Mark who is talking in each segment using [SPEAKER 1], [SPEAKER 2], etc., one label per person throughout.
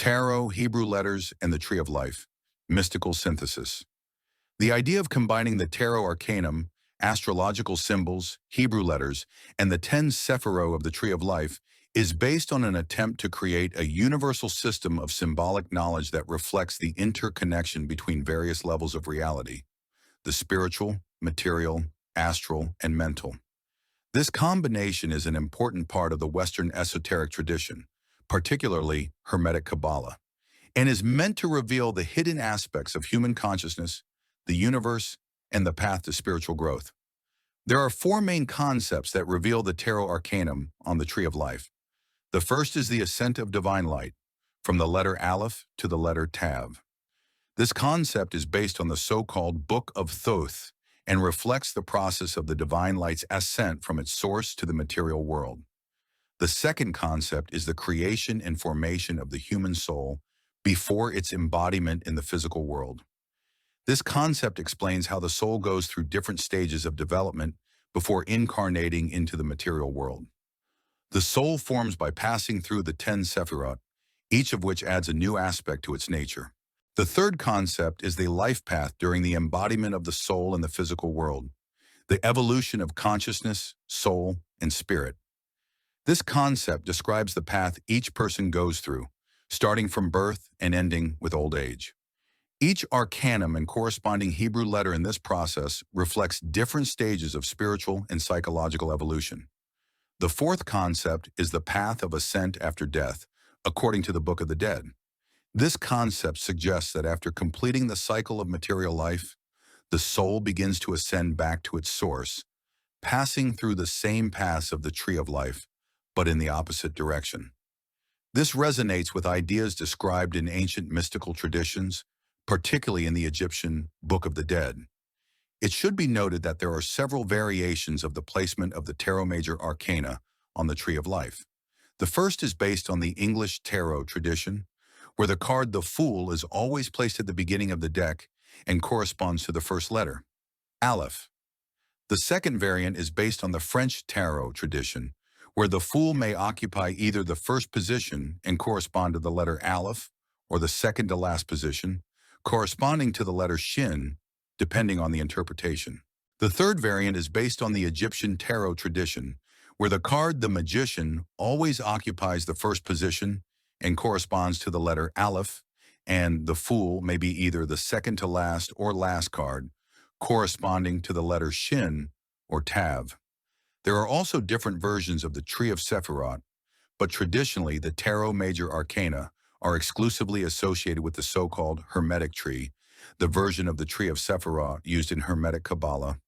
[SPEAKER 1] Tarot, Hebrew letters, and the Tree of Life. Mystical synthesis. The idea of combining the tarot arcanum, astrological symbols, Hebrew letters, and the 10 sephirot of the Tree of Life is based on an attempt to create a universal system of symbolic knowledge that reflects the interconnection between various levels of reality: the spiritual, material, astral, and mental. This combination is an important part of the Western esoteric tradition, particularly Hermetic Kabbalah, and is meant to reveal the hidden aspects of human consciousness, the universe, and the path to spiritual growth. There are four main concepts that reveal the tarot arcanum on the Tree of Life. The first is the ascent of divine light, from the letter Aleph to the letter Tav. This concept is based on the so-called Book of Thoth and reflects the process of the divine light's ascent from its source to the material world. The second concept is the creation and formation of the human soul before its embodiment in the physical world. This concept explains how the soul goes through different stages of development before incarnating into the material world. The soul forms by passing through the 10 sephirot, each of which adds a new aspect to its nature. The third concept is the life path during the embodiment of the soul in the physical world, the evolution of consciousness, soul, and spirit. This concept describes the path each person goes through, starting from birth and ending with old age. Each arcanum and corresponding Hebrew letter in this process reflects different stages of spiritual and psychological evolution. The fourth concept is the path of ascent after death, according to the Book of the Dead. This concept suggests that after completing the cycle of material life, the soul begins to ascend back to its source, passing through the same paths of the Tree of Life, but in the opposite direction. This resonates with ideas described in ancient mystical traditions, particularly in the Egyptian Book of the Dead. It should be noted that there are several variations of the placement of the tarot major arcana on the Tree of Life. The first is based on the English tarot tradition, where the card the Fool is always placed at the beginning of the deck and corresponds to the first letter, Aleph. The second variant is based on the French tarot tradition, where the Fool may occupy either the first position and correspond to the letter Aleph, or the second to last position, corresponding to the letter Shin, depending on the interpretation. The third variant is based on the Egyptian tarot tradition, where the card the Magician always occupies the first position and corresponds to the letter Aleph, and the Fool may be either the second to last or last card, corresponding to the letter Shin or Tav. There are also different versions of the Tree of Sephirot, but traditionally the tarot major arcana are exclusively associated with the so-called Hermetic tree, the version of the Tree of Sephirot used in Hermetic Kabbalah.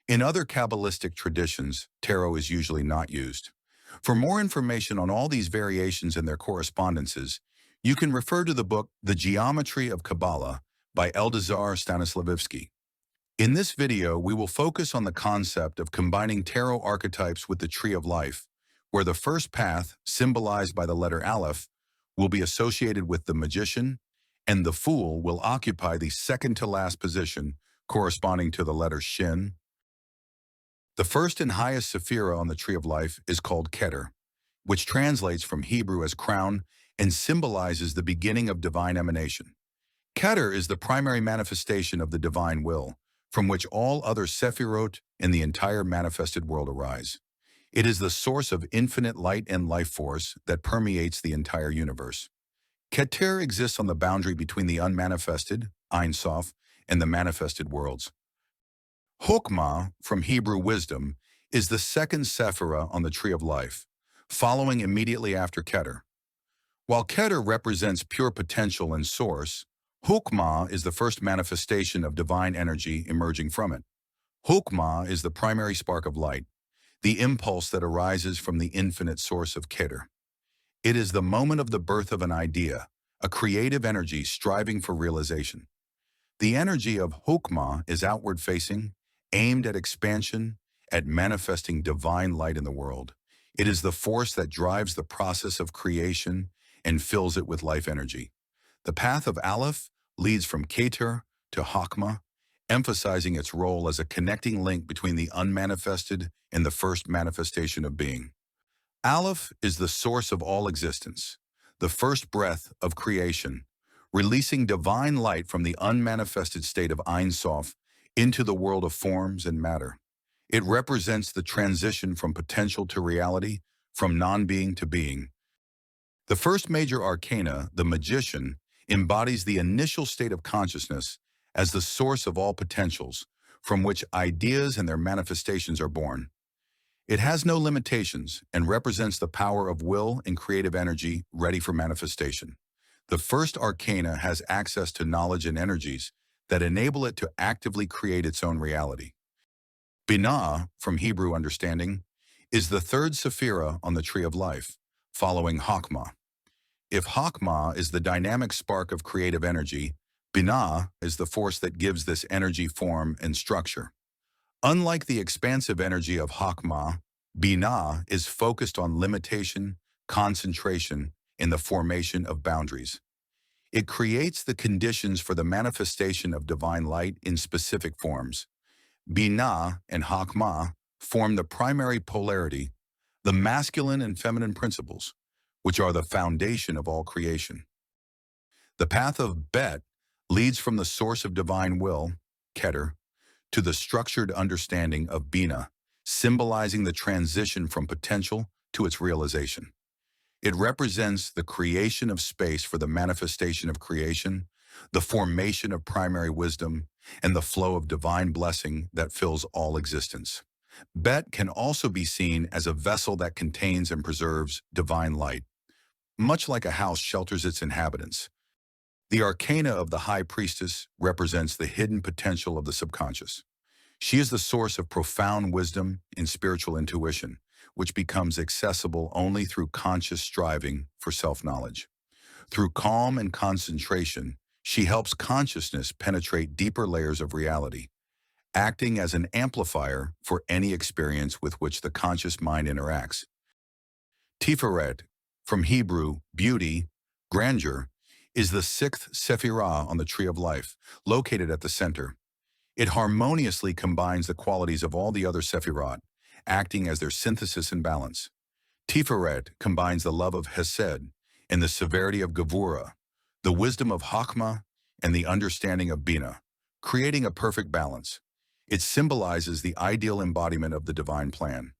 [SPEAKER 1] In other Kabbalistic traditions, tarot is usually not used. For more information on all these variations and their correspondences, you can refer to the book The Geometry of Kabbalah by Eldazar Stanislavsky. In this video, we will focus on the concept of combining tarot archetypes with the Tree of Life, where the first path, symbolized by the letter Aleph, will be associated with the Magician, and the Fool will occupy the second to last position, corresponding to the letter Shin. The first and highest sephira on the Tree of Life is called Keter, which translates from Hebrew as crown and symbolizes the beginning of divine emanation. Keter is the primary manifestation of the divine will, from which all other sephirot in the entire manifested world arise. It is the source of infinite light and life force that permeates the entire universe. Keter exists on the boundary between the unmanifested, Ein Sof, and the manifested worlds. Chokmah, from Hebrew wisdom, is the second sephira on the Tree of Life, following immediately after Keter. While Keter represents pure potential and source, Chokmah is the first manifestation of divine energy emerging from it. Chokmah is the primary spark of light, the impulse that arises from the infinite source of Keter. It is the moment of the birth of an idea, a creative energy striving for realization. The energy of Chokmah is outward-facing, aimed at expansion, at manifesting divine light in the world. It is the force that drives the process of creation and fills it with life energy. The path of Aleph leads from Keter to Chokmah, emphasizing its role as a connecting link between the unmanifested and the first manifestation of being. Aleph is the source of all existence, the first breath of creation, releasing divine light from the unmanifested state of Ein Sof into the world of forms and matter. It represents the transition from potential to reality, from non-being to being. The first major arcana, the magician, embodies the initial state of consciousness as the source of all potentials, from which ideas and their manifestations are born. It has no limitations and represents the power of will and creative energy ready for manifestation. The first arcana has access to knowledge and energies that enable it to actively create its own reality. Binah, from Hebrew understanding, is the third sephira on the tree of life, following Chokmah. If Chokmah is the dynamic spark of creative energy, Binah is the force that gives this energy form and structure. Unlike the expansive energy of Chokmah, Binah is focused on limitation, concentration, and the formation of boundaries. It creates the conditions for the manifestation of divine light in specific forms. Binah and Chokmah form the primary polarity, the masculine and feminine principles, which are the foundation of all creation. The path of Bet leads from the source of divine will, Keter, to the structured understanding of Binah, symbolizing the transition from potential to its realization. It represents the creation of space for the manifestation of creation, the formation of primary wisdom, and the flow of divine blessing that fills all existence. Bet can also be seen as a vessel that contains and preserves divine light, much like a house shelters its inhabitants. The arcana of the High Priestess represents the hidden potential of the subconscious. She is the source of profound wisdom and spiritual intuition, which becomes accessible only through conscious striving for self-knowledge. Through calm and concentration, she helps consciousness penetrate deeper layers of reality, acting as an amplifier for any experience with which the conscious mind interacts. Tiferet, from Hebrew, beauty, grandeur, is the sixth sephirah on the tree of life, located at the center. It harmoniously combines the qualities of all the other sephirot, acting as their synthesis and balance. Tiferet combines the love of Chesed and the severity of Gevurah, the wisdom of Chokmah and the understanding of Binah, creating a perfect balance. It symbolizes the ideal embodiment of the divine plan.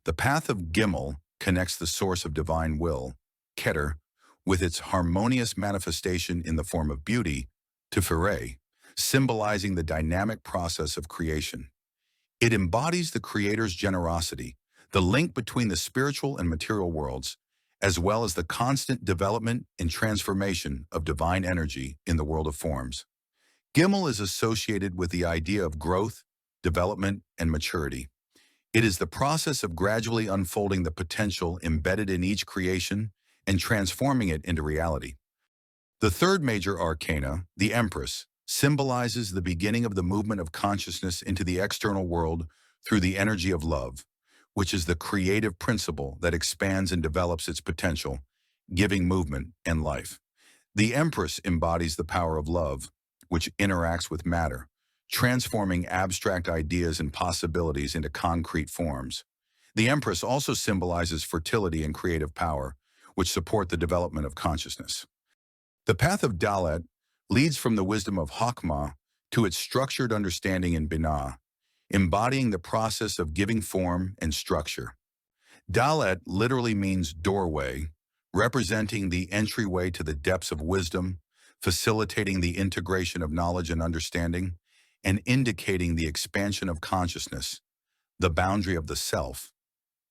[SPEAKER 1] The path of Gimel connects the source of divine will, Keter, with its harmonious manifestation in the form of beauty, Tiferet, symbolizing the dynamic process of creation. It embodies the Creator's generosity, the link between the spiritual and material worlds, as well as the constant development and transformation of divine energy in the world of forms. Gimel is associated with the idea of growth, development, and maturity. It is the process of gradually unfolding the potential embedded in each creation and transforming it into reality. The third major arcana, the Empress, symbolizes the beginning of the movement of consciousness into the external world through the energy of love, which is the creative principle that expands and develops its potential, giving movement and life. The Empress embodies the power of love, which interacts with matter, transforming abstract ideas and possibilities into concrete forms. The Empress also symbolizes fertility and creative power, which support the development of consciousness. The path of Dalet leads from the wisdom of Chokmah to its structured understanding in Binah, embodying the process of giving form and structure. Dalet literally means doorway, representing the entryway to the depths of wisdom, facilitating the integration of knowledge and understanding, and indicating the expansion of consciousness, the boundary of the self.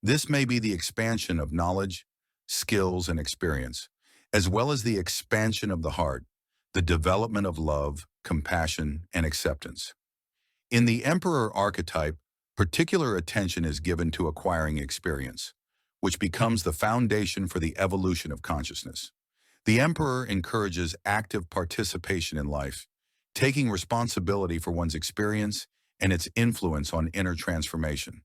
[SPEAKER 1] This may be the expansion of knowledge, skills, and experience, as well as the expansion of the heart, the development of love, compassion, and acceptance. In the Emperor archetype, particular attention is given to acquiring experience, which becomes the foundation for the evolution of consciousness. The Emperor encourages active participation in life, taking responsibility for one's experience and its influence on inner transformation.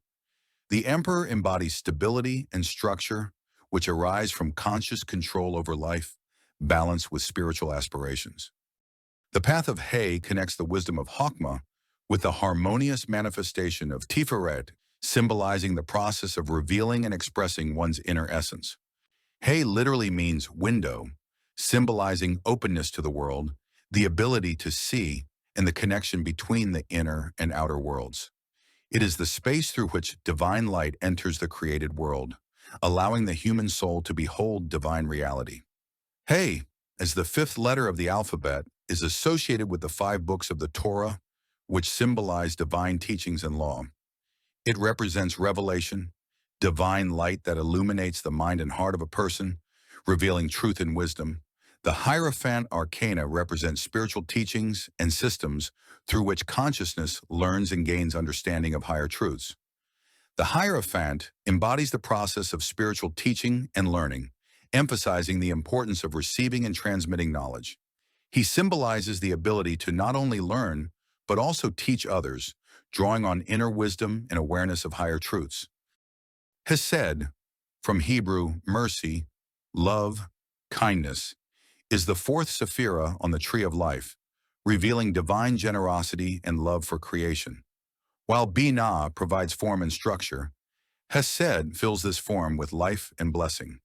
[SPEAKER 1] The Emperor embodies stability and structure, which arise from conscious control over life, balanced with spiritual aspirations. The path of Hay connects the wisdom of Chokmah with the harmonious manifestation of Tiferet, symbolizing the process of revealing and expressing one's inner essence. He literally means window, symbolizing openness to the world, the ability to see, and the connection between the inner and outer worlds. It is the space through which divine light enters the created world, allowing the human soul to behold divine reality. He, as the fifth letter of the alphabet, is associated with the 5 books of the Torah, which symbolize divine teachings and law. It represents revelation, divine light that illuminates the mind and heart of a person, revealing truth and wisdom. The Hierophant arcana represents spiritual teachings and systems through which consciousness learns and gains understanding of higher truths. The Hierophant embodies the process of spiritual teaching and learning, emphasizing the importance of receiving and transmitting knowledge. He symbolizes the ability to not only learn, but also teach others, drawing on inner wisdom and awareness of higher truths. Chesed, from Hebrew mercy, love, kindness, is the 4th sephira on the tree of life, revealing divine generosity and love for creation. While Binah provides form and structure, Chesed fills this form with life and blessing.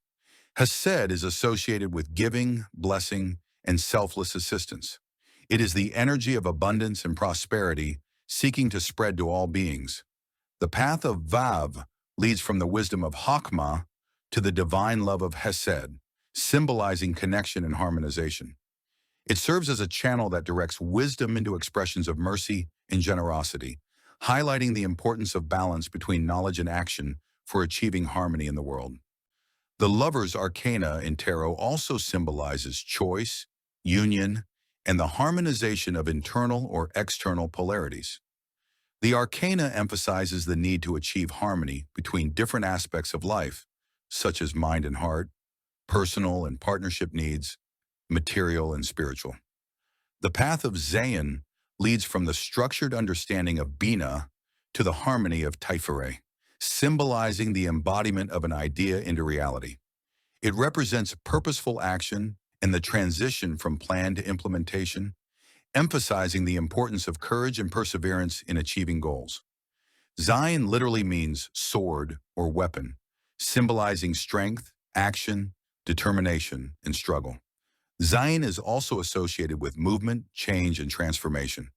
[SPEAKER 1] Chesed is associated with giving, blessing, and selfless assistance. It is the energy of abundance and prosperity seeking to spread to all beings. The path of Vav leads from the wisdom of Chokmah to the divine love of Chesed, symbolizing connection and harmonization. It serves as a channel that directs wisdom into expressions of mercy and generosity, highlighting the importance of balance between knowledge and action for achieving harmony in the world. The Lover's Arcana in Tarot also symbolizes choice, union, and the harmonization of internal or external polarities. The Arcana emphasizes the need to achieve harmony between different aspects of life, such as mind and heart, personal and partnership needs, material and spiritual. The path of Zayin leads from the structured understanding of Binah to the harmony of Tiferet, symbolizing the embodiment of an idea into reality. It represents purposeful action and the transition from plan to implementation, emphasizing the importance of courage and perseverance in achieving goals. Zayin literally means sword or weapon, symbolizing strength, action, determination, and struggle. Zayin is also associated with movement, change, and transformation.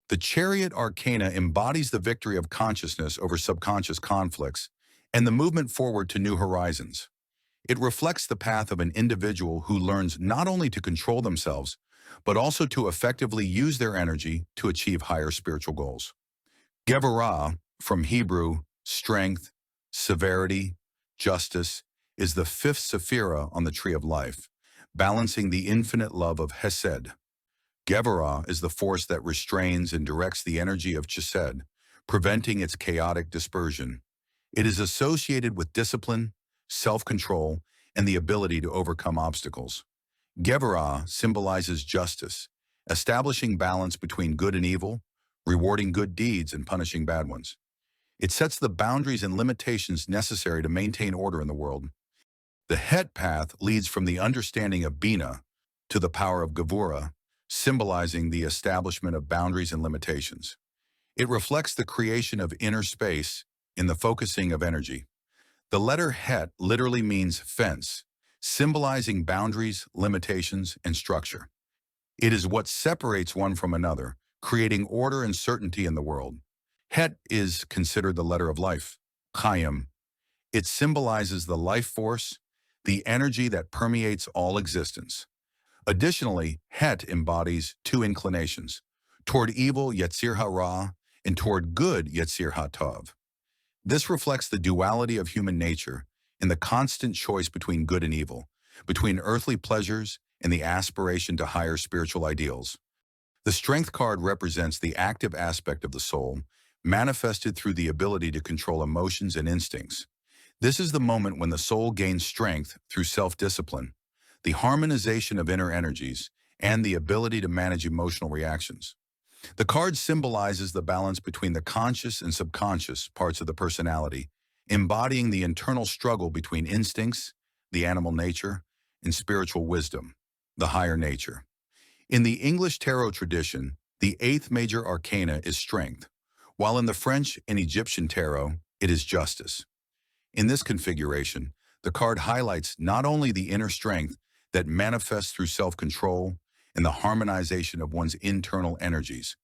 [SPEAKER 1] The Chariot arcana embodies the victory of consciousness over subconscious conflicts and the movement forward to new horizons. It reflects the path of an individual who learns not only to control themselves, but also to effectively use their energy to achieve higher spiritual goals. Gevurah, from Hebrew, strength, severity, justice, is the 5th sephira on the tree of life, balancing the infinite love of Chesed. Gevurah is the force that restrains and directs the energy of Chesed, preventing its chaotic dispersion. It is associated with discipline, self-control, and the ability to overcome obstacles. Gevurah symbolizes justice, establishing balance between good and evil, rewarding good deeds and punishing bad ones. It sets the boundaries and limitations necessary to maintain order in the world. The Het path leads from the understanding of Binah to the power of Gevurah, symbolizing the establishment of boundaries and limitations. It reflects the creation of inner space in the focusing of energy. The letter Het literally means fence, symbolizing boundaries, limitations, and structure. It is what separates one from another, creating order and certainty in the world. Het is considered the letter of life, Chaim. It symbolizes the life force, the energy that permeates all existence. Additionally, Het embodies 2 inclinations, toward evil Yetzir Hara and toward good Yetzir HaTov. This reflects the duality of human nature and the constant choice between good and evil, between earthly pleasures and the aspiration to higher spiritual ideals. The Strength card represents the active aspect of the soul, manifested through the ability to control emotions and instincts. This is the moment when the soul gains strength through self-discipline, the harmonization of inner energies, and the ability to manage emotional reactions. The card symbolizes the balance between the conscious and subconscious parts of the personality, embodying the internal struggle between instincts, the animal nature, and spiritual wisdom, the higher nature. In the English tarot tradition, the 8th major arcana is strength, while in the French and Egyptian tarot, it is justice. In this configuration, The card highlights not only the inner strength that manifests through self-control and the harmonization of one's internal energies,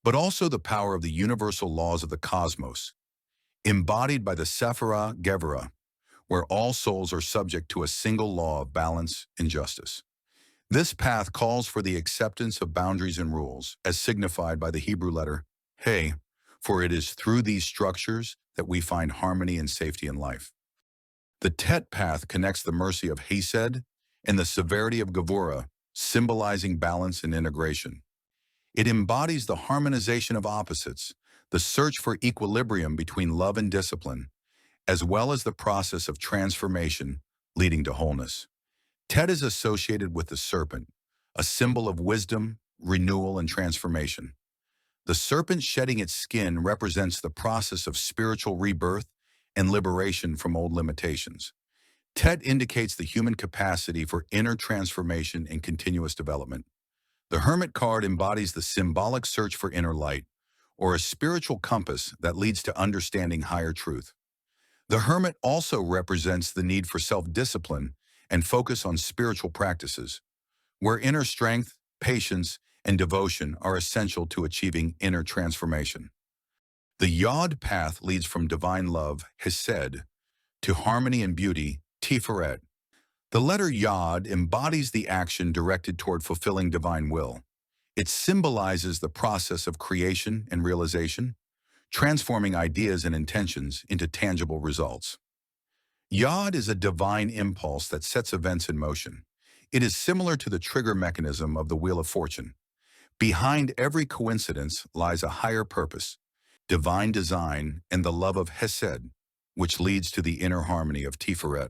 [SPEAKER 1] but also the power of the universal laws of the cosmos, embodied by the Sephirah Gevurah, where all souls are subject to a single law of balance and justice. This path calls for the acceptance of boundaries and rules, as signified by the Hebrew letter He, for it is through these structures that we find harmony and safety in life. The Chet path connects the mercy of Chesed and the severity of Gevurah, symbolizing balance and integration. It embodies the harmonization of opposites, the search for equilibrium between love and discipline, as well as the process of transformation leading to wholeness. Chet is associated with the serpent, a symbol of wisdom, renewal, and transformation. The serpent shedding its skin represents the process of spiritual rebirth and liberation from old limitations. Chet indicates the human capacity for inner transformation and continuous development. The Hermit card embodies the symbolic search for inner light, or a spiritual compass that leads to understanding higher truth. The Hermit also represents the need for self-discipline and focus on spiritual practices, where inner strength, patience, and devotion are essential to achieving inner transformation. The Yod path leads from divine love, Chesed, to harmony and beauty, Tiferet. The letter Yod embodies the action directed toward fulfilling divine will. It symbolizes the process of creation and realization, transforming ideas and intentions into tangible results. Yod is a divine impulse that sets events in motion. It is similar to the trigger mechanism of the Wheel of Fortune. Behind every coincidence lies a higher purpose, divine design, and the love of Chesed, which leads to the inner harmony of Tiferet.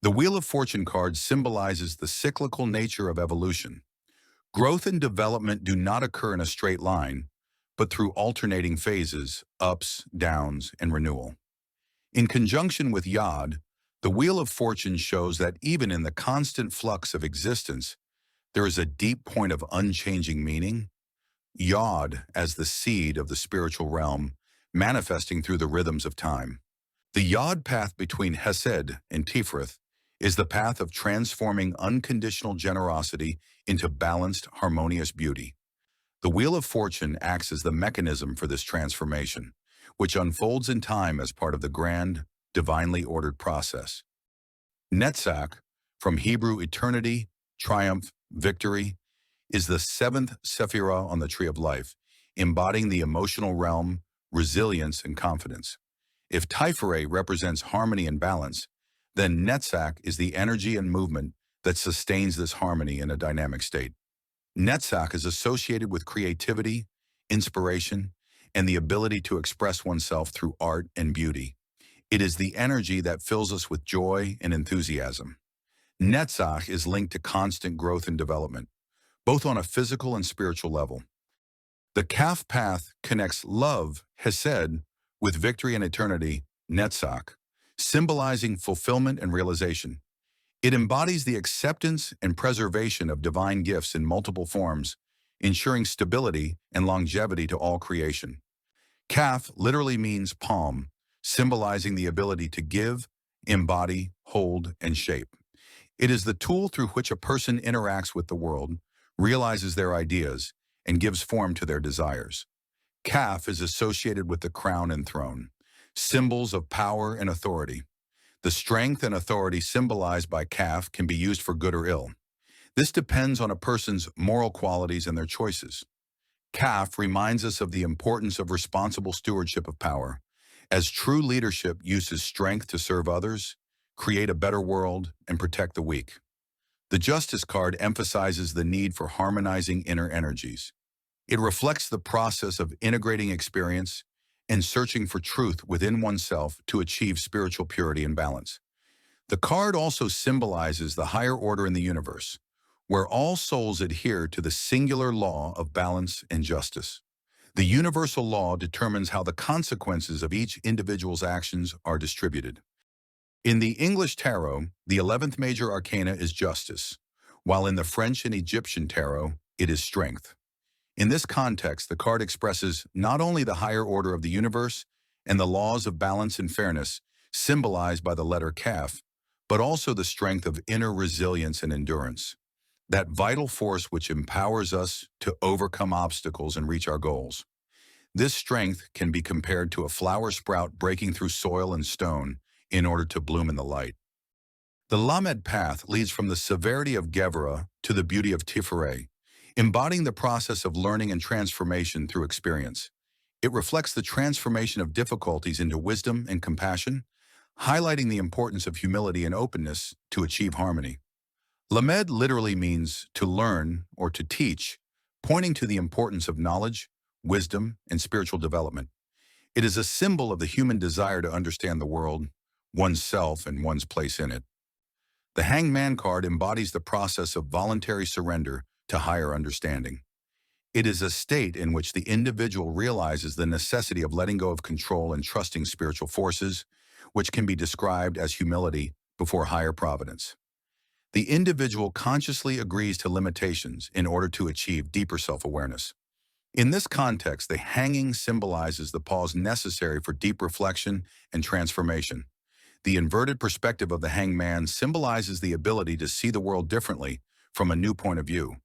[SPEAKER 1] The Wheel of Fortune card symbolizes the cyclical nature of evolution. Growth and development do not occur in a straight line, but through alternating phases, ups, downs, and renewal. In conjunction with Yod, the Wheel of Fortune shows that even in the constant flux of existence, there is a deep point of unchanging meaning. Yod as the seed of the spiritual realm, manifesting through the rhythms of time. The Yod path between Chesed and Tiferet is the path of transforming unconditional generosity into balanced, harmonious beauty. The Wheel of Fortune acts as the mechanism for this transformation, which unfolds in time as part of the grand, divinely ordered process. Netzach, from Hebrew eternity, triumph, victory, is the seventh Sephirah on the Tree of Life, embodying the emotional realm, resilience, and confidence. If Tiferet represents harmony and balance, then Netzach is the energy and movement that sustains this harmony in a dynamic state. Netzach is associated with creativity, inspiration, and the ability to express oneself through art and beauty. It is the energy that fills us with joy and enthusiasm. Netzach is linked to constant growth and development, both on a physical and spiritual level. The Kaf path connects love, Chesed, with victory and eternity, Netzach, symbolizing fulfillment and realization. It embodies the acceptance and preservation of divine gifts in multiple forms, ensuring stability and longevity to all creation. Kaf literally means palm, symbolizing the ability to give, embody, hold, and shape. It is the tool through which a person interacts with the world, realizes their ideas, and gives form to their desires. Kaf is associated with the crown and throne, symbols of power and authority. The strength and authority symbolized by Kaf can be used for good or ill. This depends on a person's moral qualities and their choices. Kaf reminds us of the importance of responsible stewardship of power, as true leadership uses strength to serve others, create a better world, and protect the weak. The Justice card emphasizes the need for harmonizing inner energies. It reflects the process of integrating experience and searching for truth within oneself to achieve spiritual purity and balance. The card also symbolizes the higher order in the universe, where all souls adhere to the singular law of balance and justice. The universal law determines how the consequences of each individual's actions are distributed. In the English tarot, the 11th major arcana is justice, while in the French and Egyptian tarot, it is strength. In this context, the card expresses not only the higher order of the universe and the laws of balance and fairness, symbolized by the letter Kaf, but also the strength of inner resilience and endurance, that vital force which empowers us to overcome obstacles and reach our goals. This strength can be compared to a flower sprout breaking through soil and stone in order to bloom in the light. The Lamed path leads from the severity of Gevurah to the beauty of Tifereh, embodying the process of learning and transformation through experience. It reflects the transformation of difficulties into wisdom and compassion, highlighting the importance of humility and openness to achieve harmony. Lamed literally means to learn or to teach, pointing to the importance of knowledge, wisdom, and spiritual development. It is a symbol of the human desire to understand the world, oneself, and one's place in it. The Hanged Man card embodies the process of voluntary surrender to higher understanding. It is a state in which the individual realizes the necessity of letting go of control and trusting spiritual forces, which can be described as humility before higher providence. The individual consciously agrees to limitations in order to achieve deeper self-awareness. In this context, the hanging symbolizes the pause necessary for deep reflection and transformation. The inverted perspective of the hanged man symbolizes the ability to see the world differently from a new point of view.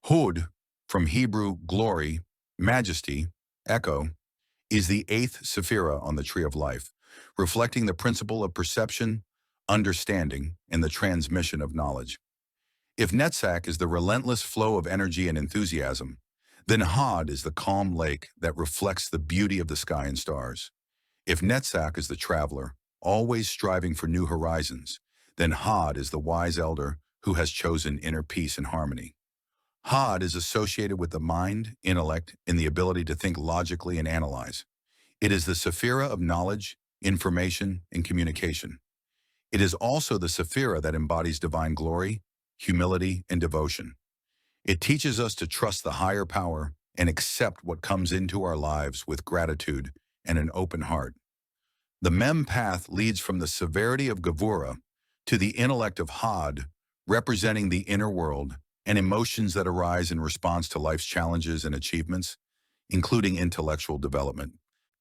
[SPEAKER 1] Hod, from Hebrew glory, majesty, echo, is the eighth sephira on the tree of life, reflecting the principle of perception, understanding, and the transmission of knowledge. If Netzach is the relentless flow of energy and enthusiasm, then Hod is the calm lake that reflects the beauty of the sky and stars. If Netzach is the traveler, always striving for new horizons, then Hod is the wise elder who has chosen inner peace and harmony. Hod is associated with the mind, intellect, and the ability to think logically and analyze. It is the sephira of knowledge, information, and communication. It is also the sephira that embodies divine glory, humility, and devotion. It teaches us to trust the higher power and accept what comes into our lives with gratitude and an open heart. The Mem path leads from the severity of Gevurah to the intellect of Hod, representing the inner world and emotions that arise in response to life's challenges and achievements, including intellectual development.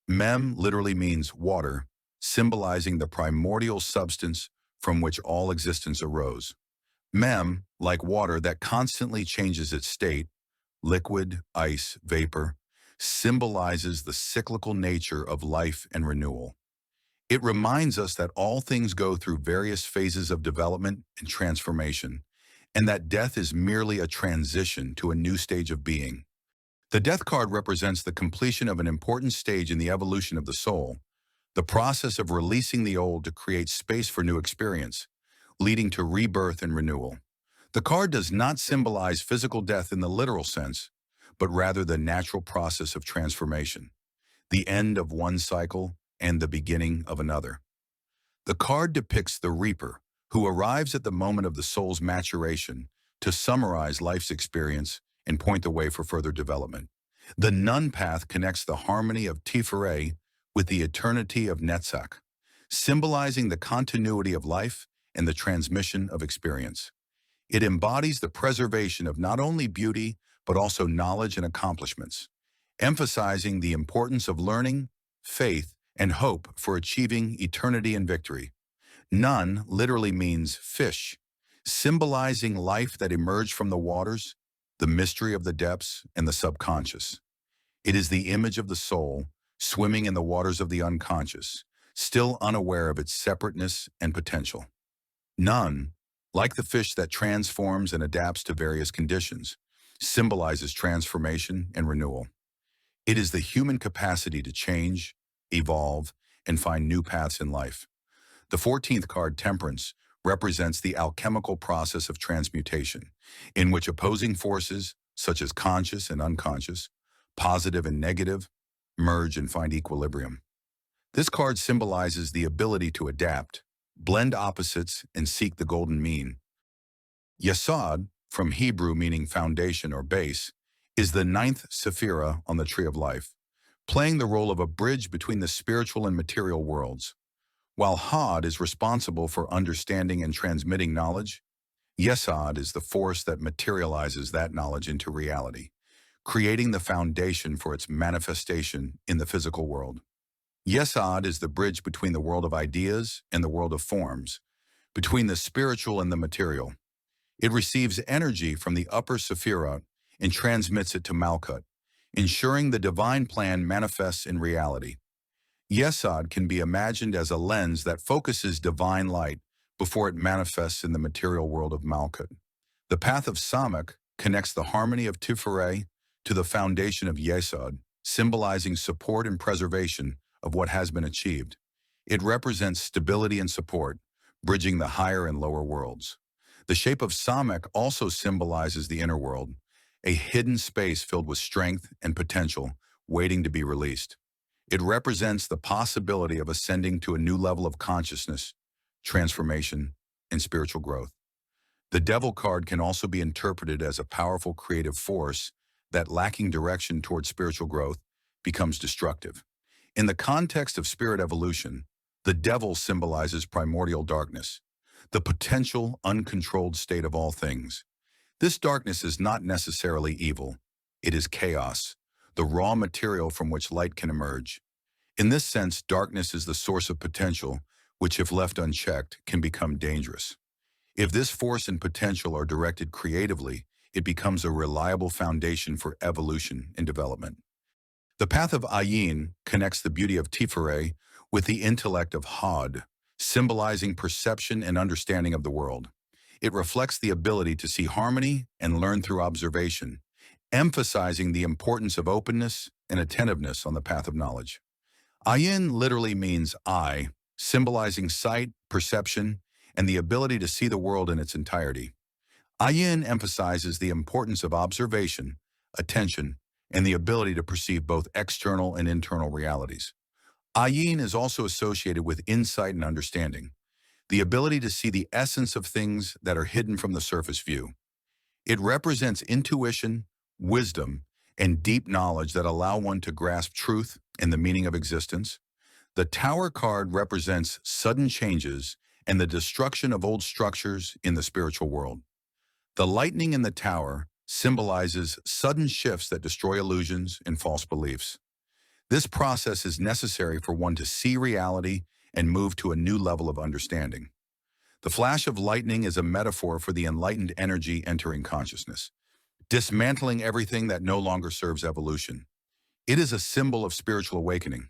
[SPEAKER 1] Mem literally means water, symbolizing the primordial substance from which all existence arose. Mem, like water that constantly changes its state, liquid, ice, vapor, symbolizes the cyclical nature of life and renewal. It reminds us that all things go through various phases of development and transformation, and that death is merely a transition to a new stage of being. The death card represents the completion of an important stage in the evolution of the soul, the process of releasing the old to create space for new experience, leading to rebirth and renewal. The card does not symbolize physical death in the literal sense, but rather the natural process of transformation, the end of one cycle and the beginning of another. The card depicts the reaper, who arrives at the moment of the soul's maturation to summarize life's experience and point the way for further development. The Nun path connects the harmony of Tifereh with the eternity of Netzach, symbolizing the continuity of life and the transmission of experience. It embodies the preservation of not only beauty, but also knowledge and accomplishments, emphasizing the importance of learning, faith, and hope for achieving eternity and victory. Nun literally means fish, symbolizing life that emerged from the waters, the mystery of the depths, and the subconscious. It is the image of the soul, swimming in the waters of the unconscious, still unaware of its separateness and potential. Nun, like the fish that transforms and adapts to various conditions, symbolizes transformation and renewal. It is the human capacity to change, evolve, and find new paths in life. The 14th card, Temperance, represents the alchemical process of transmutation, in which opposing forces, such as conscious and unconscious, positive and negative, merge and find equilibrium. This card symbolizes the ability to adapt, blend opposites, and seek the golden mean. Yesod, from Hebrew meaning foundation or base, is the 9th sephira on the tree of life, playing the role of a bridge between the spiritual and material worlds. While Hod is responsible for understanding and transmitting knowledge, Yesod is the force that materializes that knowledge into reality, creating the foundation for its manifestation in the physical world. Yesod is the bridge between the world of ideas and the world of forms, between the spiritual and the material. It receives energy from the upper Sephirot and transmits it to Malchut, ensuring the divine plan manifests in reality. Yesod can be imagined as a lens that focuses divine light before it manifests in the material world of Malchut. The path of Samekh connects the harmony of Tifereh to the foundation of Yesod, symbolizing support and preservation of what has been achieved. It represents stability and support, bridging the higher and lower worlds. The shape of Samekh also symbolizes the inner world, a hidden space filled with strength and potential waiting to be released. It represents the possibility of ascending to a new level of consciousness, transformation, and spiritual growth. The Devil card can also be interpreted as a powerful creative force that, lacking direction towards spiritual growth, becomes destructive. In the context of spirit evolution, the Devil symbolizes primordial darkness, the potential, uncontrolled state of all things. This darkness is not necessarily evil. It is chaos, the raw material from which light can emerge. In this sense, darkness is the source of potential, which, if left unchecked, can become dangerous. If this force and potential are directed creatively, it becomes a reliable foundation for evolution and development. The path of Ayin connects the beauty of Tifereh with the intellect of Hod, symbolizing perception and understanding of the world. It reflects the ability to see harmony and learn through observation, emphasizing the importance of openness and attentiveness on the path of knowledge. Ayin literally means eye, symbolizing sight, perception, and the ability to see the world in its entirety. Ayin emphasizes the importance of observation, attention, and the ability to perceive both external and internal realities. Ayin is also associated with insight and understanding, the ability to see the essence of things that are hidden from the surface view. It represents intuition, wisdom, and deep knowledge that allow one to grasp truth and the meaning of existence. The Tower card represents sudden changes and the destruction of old structures in the spiritual world. The lightning in the Tower symbolizes sudden shifts that destroy illusions and false beliefs. This process is necessary for one to see reality and move to a new level of understanding. The flash of lightning is a metaphor for the enlightened energy entering consciousness, dismantling everything that no longer serves evolution. It is a symbol of spiritual awakening.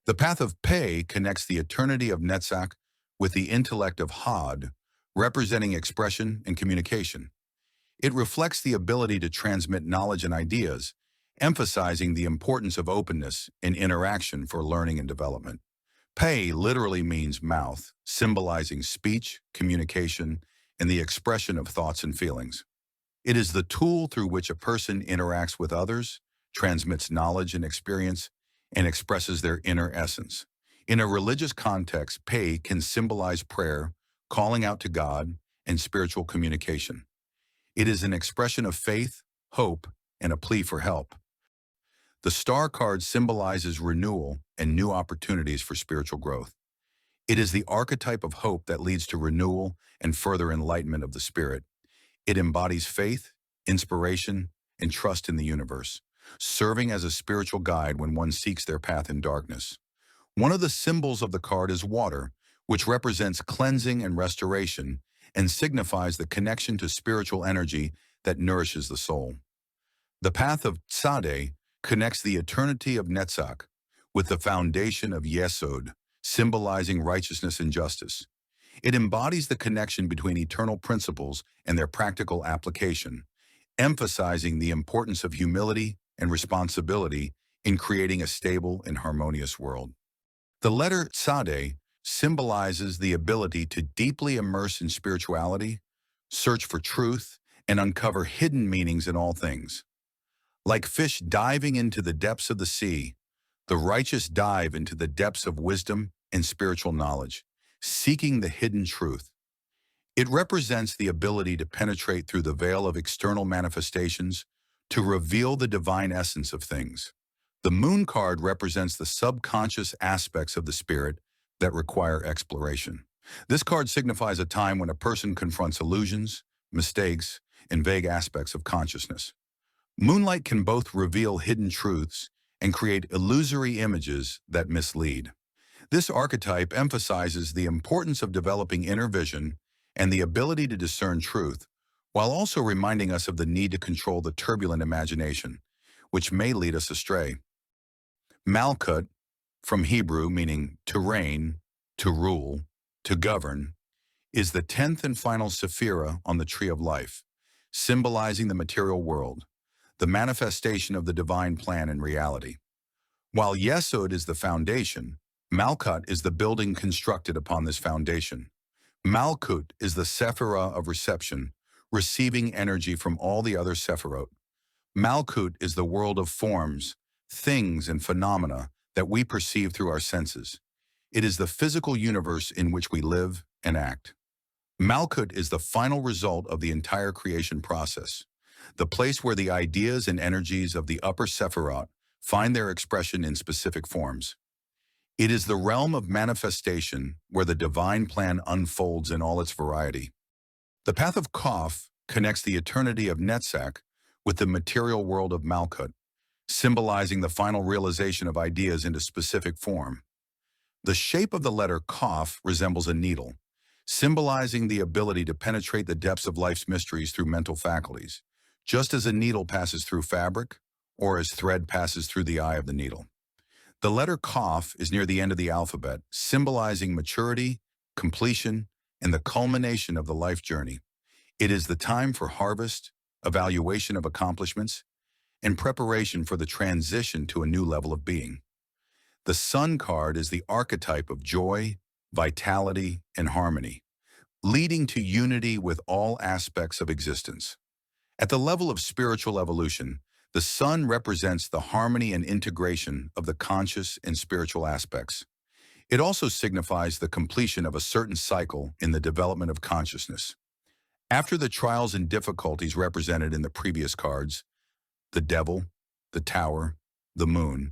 [SPEAKER 1] The path of Pe connects the eternity of Netzach with the intellect of Hod, representing expression and communication. It reflects the ability to transmit knowledge and ideas, emphasizing the importance of openness and interaction for learning and development. Pe literally means mouth, symbolizing speech, communication, and the expression of thoughts and feelings. It is the tool through which a person interacts with others, transmits knowledge and experience, and expresses their inner essence. In a religious context, Pe can symbolize prayer, calling out to God, and spiritual communication. It is an expression of faith, hope, and a plea for help. The Star card symbolizes renewal and new opportunities for spiritual growth. It is the archetype of hope that leads to renewal and further enlightenment of the spirit. It embodies faith, inspiration, and trust in the universe, serving as a spiritual guide when one seeks their path in darkness. One of the symbols of the card is water, which represents cleansing and restoration and signifies the connection to spiritual energy that nourishes the soul. The path of Tzadeh connects the eternity of Netzach with the foundation of Yesod, symbolizing righteousness and justice. It embodies the connection between eternal principles and their practical application, emphasizing the importance of humility and responsibility in creating a stable and harmonious world. The letter Tzadeh symbolizes the ability to deeply immerse in spirituality, search for truth, and uncover hidden meanings in all things. Like fish diving into the depths of the sea, the righteous dive into the depths of wisdom and spiritual knowledge, seeking the hidden truth. It represents the ability to penetrate through the veil of external manifestations to reveal the divine essence of things. The Moon card represents the subconscious aspects of the spirit that require exploration. This card signifies a time when a person confronts illusions, mistakes, and vague aspects of consciousness. Moonlight can both reveal hidden truths and create illusory images that mislead. This archetype emphasizes the importance of developing inner vision and the ability to discern truth, while also reminding us of the need to control the turbulent imagination, which may lead us astray. Malchut, from Hebrew meaning to reign, to rule, to govern, is the 10th and final sephira on the tree of life, symbolizing the material world, the manifestation of the divine plan in reality. While Yesod is the foundation, Malchut is the building constructed upon this foundation. Malchut is the sephira of reception, receiving energy from all the other sephirot. Malchut is the world of forms, things, and phenomena that we perceive through our senses. It is the physical universe in which we live and act. Malchut is the final result of the entire creation process, the place where the ideas and energies of the upper sephirot find their expression in specific forms. It is the realm of manifestation where the divine plan unfolds in all its variety. The Path of Qof connects the eternity of Netzach with the material world of Malchut, symbolizing the final realization of ideas into specific form. The shape of the letter Qof resembles a needle, symbolizing the ability to penetrate the depths of life's mysteries through mental faculties, just as a needle passes through fabric or as thread passes through the eye of the needle. The letter Qof is near the end of the alphabet, symbolizing maturity, completion, and the culmination of the life journey. It is the time for harvest, evaluation of accomplishments, and preparation for the transition to a new level of being. The Sun card is the archetype of joy, vitality, and harmony, leading to unity with all aspects of existence. At the level of spiritual evolution, the Sun represents the harmony and integration of the conscious and spiritual aspects. It also signifies the completion of a certain cycle in the development of consciousness. After the trials and difficulties represented in the previous cards, the devil, the tower, the moon,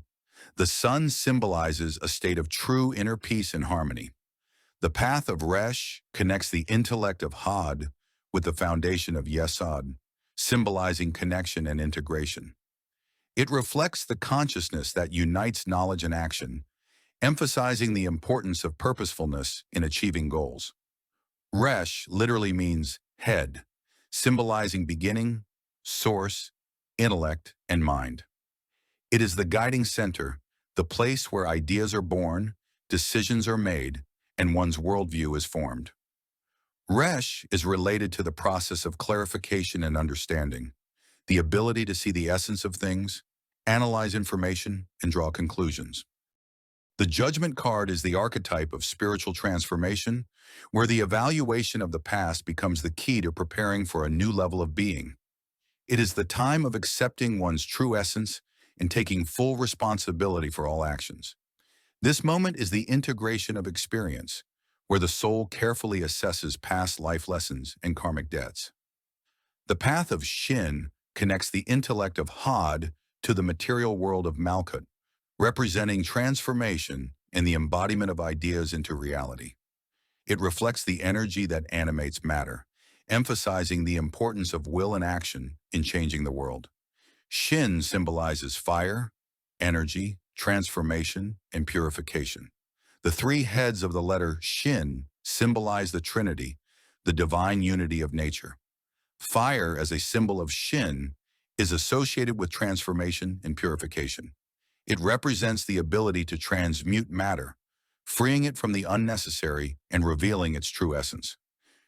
[SPEAKER 1] the Sun symbolizes a state of true inner peace and harmony. The path of Resh connects the intellect of Had with the foundation of Yesod, symbolizing connection and integration. It reflects the consciousness that unites knowledge and action, emphasizing the importance of purposefulness in achieving goals. Resh literally means head, symbolizing beginning, source, intellect, and mind. It is the guiding center, the place where ideas are born, decisions are made, and one's worldview is formed. Resh is related to the process of clarification and understanding, the ability to see the essence of things, analyze information, and draw conclusions. The Judgment card is the archetype of spiritual transformation, where the evaluation of the past becomes the key to preparing for a new level of being. It is the time of accepting one's true essence and taking full responsibility for all actions. This moment is the integration of experience, where the soul carefully assesses past life lessons and karmic debts. The path of Shin connects the intellect of Had to the material world of Malchut, representing transformation and the embodiment of ideas into reality. It reflects the energy that animates matter, emphasizing the importance of will and action in changing the world. Shin symbolizes fire, energy, transformation, and purification. The three heads of the letter Shin symbolize the Trinity, the divine unity of nature. Fire, as a symbol of Shin, is associated with transformation and purification. It represents the ability to transmute matter, freeing it from the unnecessary and revealing its true essence.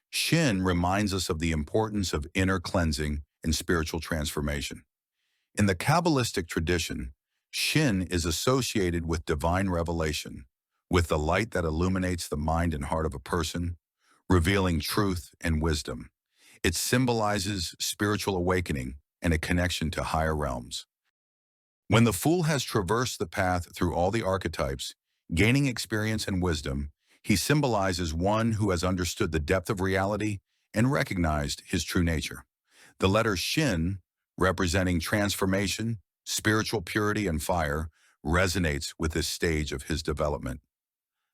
[SPEAKER 1] Shin reminds us of the importance of inner cleansing and spiritual transformation. In the Kabbalistic tradition, Shin is associated with divine revelation, with the light that illuminates the mind and heart of a person, revealing truth and wisdom. It symbolizes spiritual awakening and a connection to higher realms. When the Fool has traversed the path through all the archetypes, gaining experience and wisdom, he symbolizes one who has understood the depth of reality and recognized his true nature. The letter Shin, representing transformation, spiritual purity, and fire, resonates with this stage of his development.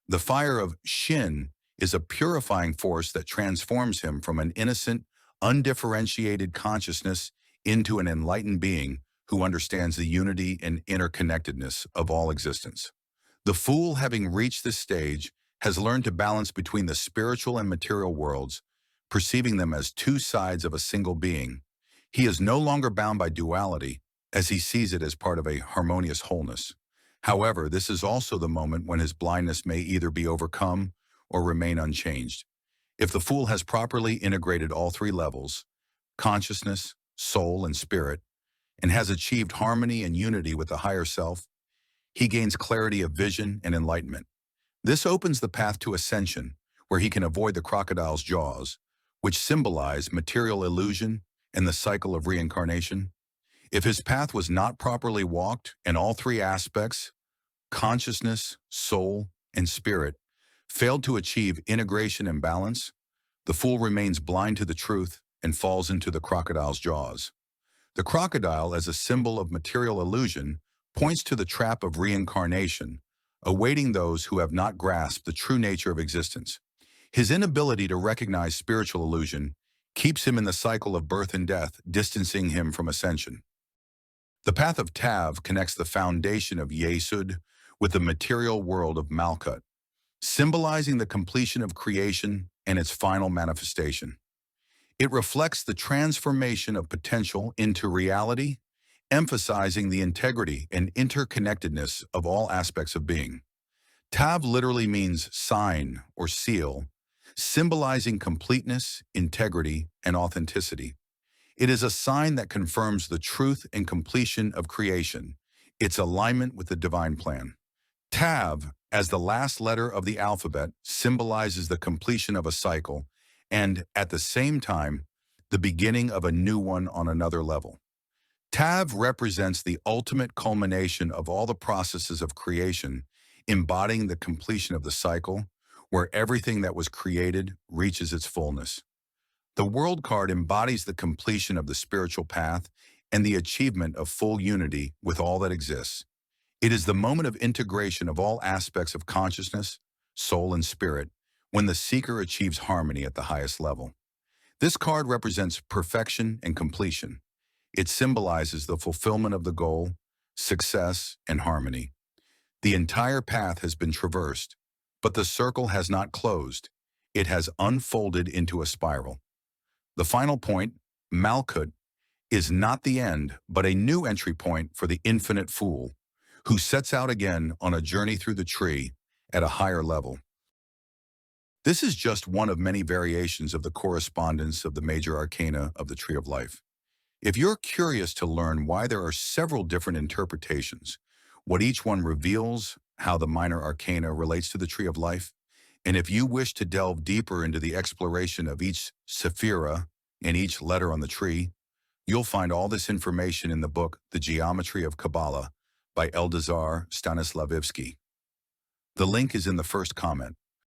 [SPEAKER 1] The fire of Shin is a purifying force that transforms him from an innocent, undifferentiated consciousness into an enlightened being who understands the unity and interconnectedness of all existence. The fool, having reached this stage, has learned to balance between the spiritual and material worlds, perceiving them as two sides of a single being. He is no longer bound by duality, as he sees it as part of a harmonious wholeness. However, this is also the moment when his blindness may either be overcome or remain unchanged. If the fool has properly integrated all three levels, consciousness, soul, and spirit, and has achieved harmony and unity with the higher self, he gains clarity of vision and enlightenment. This opens the path to ascension, where he can avoid the crocodile's jaws, which symbolize material illusion and the cycle of reincarnation. If his path was not properly walked and all three aspects, consciousness, soul, and spirit, failed to achieve integration and balance, the fool remains blind to the truth and falls into the crocodile's jaws. The crocodile, as a symbol of material illusion, points to the trap of reincarnation, awaiting those who have not grasped the true nature of existence. His inability to recognize spiritual illusion keeps him in the cycle of birth and death, distancing him from ascension. The path of Tav connects the foundation of Yesod with the material world of Malchut, symbolizing the completion of creation and its final manifestation. It reflects the transformation of potential into reality, emphasizing the integrity and interconnectedness of all aspects of being. Tav literally means sign or seal, symbolizing completeness, integrity, and authenticity. It is a sign that confirms the truth and completion of creation, its alignment with the divine plan. Tav, as the last letter of the alphabet, symbolizes the completion of a cycle and, at the same time, the beginning of a new one on another level. Tav represents the ultimate culmination of all the processes of creation, embodying the completion of the cycle, where everything that was created reaches its fullness. The World card embodies the completion of the spiritual path and the achievement of full unity with all that exists. It is the moment of integration of all aspects of consciousness, soul, and spirit, when the seeker achieves harmony at the highest level. This card represents perfection and completion. It symbolizes the fulfillment of the goal, success, and harmony. The entire path has been traversed, but the circle has not closed. It has unfolded into a spiral. The final point, Malchut, is not the end, but a new entry point for the infinite fool, who sets out again on a journey through the tree at a higher level. This is just one of many variations of the correspondence of the major arcana of the Tree of Life. If you're curious to learn why there are several different interpretations, what each one reveals, how the minor arcana relates to the Tree of Life, and if you wish to delve deeper into the exploration of each sephira and each letter on the tree, you'll find all this information in the book The Geometry of Kabbalah by Eldazar Stanislavivsky. The link is in the first comment.